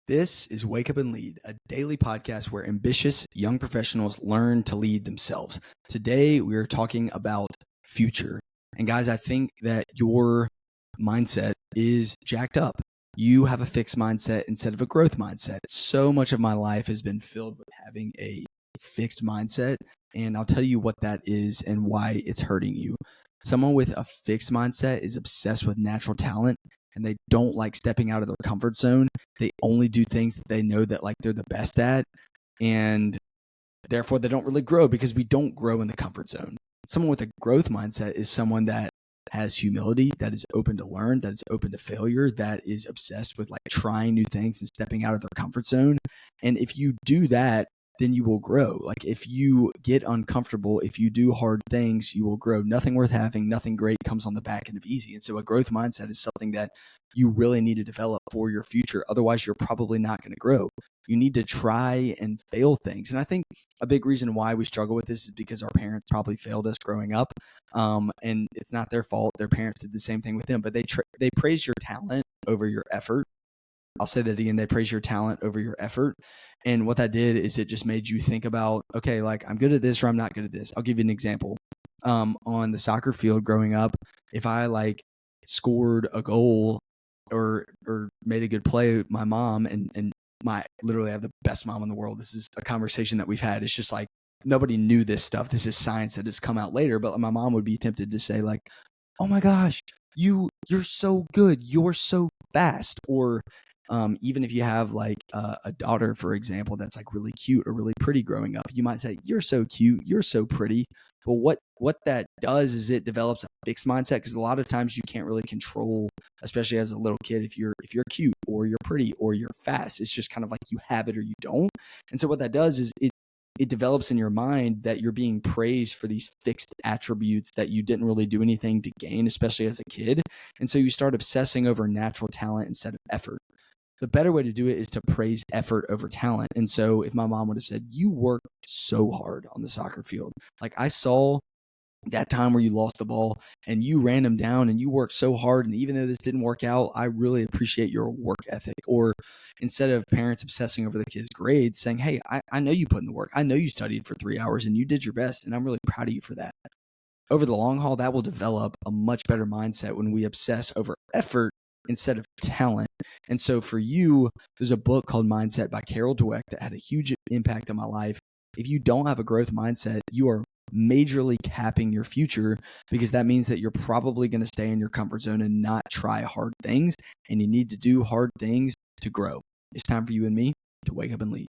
This is Wake Up and Lead, a daily podcast where ambitious young professionals learn to lead themselves. Today, we are talking about future. And guys, I think that your mindset is jacked up. You have a fixed mindset instead of a growth mindset. So much of my life has been filled with having a fixed mindset. And I'll tell you what that is and why it's hurting you. Someone with a fixed mindset is obsessed with natural talent and they don't like stepping out of their comfort zone. They only do things that they know that like they're the best at, and therefore they don't really grow because we don't grow in the comfort zone. Someone with a growth mindset is someone that has humility, that is open to learn, that is open to failure, that is obsessed with like trying new things and stepping out of their comfort zone. And if you do that, then you will grow. Like if you get uncomfortable, if you do hard things, you will grow. Nothing worth having, nothing great comes on the back end of easy. And so a growth mindset is something that you really need to develop for your future. Otherwise, you're probably not going to grow. You need to try and fail things. And I think a big reason why we struggle with this is because our parents probably failed us growing up. And it's not their fault. Their parents did the same thing with them, but they praise your talent over your effort. I'll say that again. They praise your talent over your effort. And what that did is it just made you think about, okay, like I'm good at this or I'm not good at this. I'll give you an example. On the soccer field growing up, if I like scored a goal or made a good play, my mom and my literally I have the best mom in the world. This is a conversation that we've had. It's just like nobody knew this stuff. This is science that has come out later. But my mom would be tempted to say like, "Oh my gosh, you're so good. You're so fast." Or even if you have like a daughter, for example, that's like really cute or really pretty growing up, you might say, "You're so cute. You're so pretty." But what that does is it develops a fixed mindset because a lot of times you can't really control, especially as a little kid, if you're cute or you're pretty or you're fast. It's just kind of like you have it or you don't. And so what that does is it develops in your mind that you're being praised for these fixed attributes that you didn't really do anything to gain, especially as a kid. And so you start obsessing over natural talent instead of effort. The better way to do it is to praise effort over talent. And so if my mom would have said, "You worked so hard on the soccer field. Like I saw that time where you lost the ball and you ran them down and you worked so hard. And even though this didn't work out, I really appreciate your work ethic." Or instead of parents obsessing over the kids' grades, saying, "Hey, I know you put in the work. I know you studied for 3 hours and you did your best. And I'm really proud of you for that." Over the long haul, that will develop a much better mindset when we obsess over effort instead of talent. And so for you, there's a book called Mindset by Carol Dweck that had a huge impact on my life. If you don't have a growth mindset, you are majorly capping your future because that means that you're probably going to stay in your comfort zone and not try hard things. And you need to do hard things to grow. It's time for you and me to wake up and lead.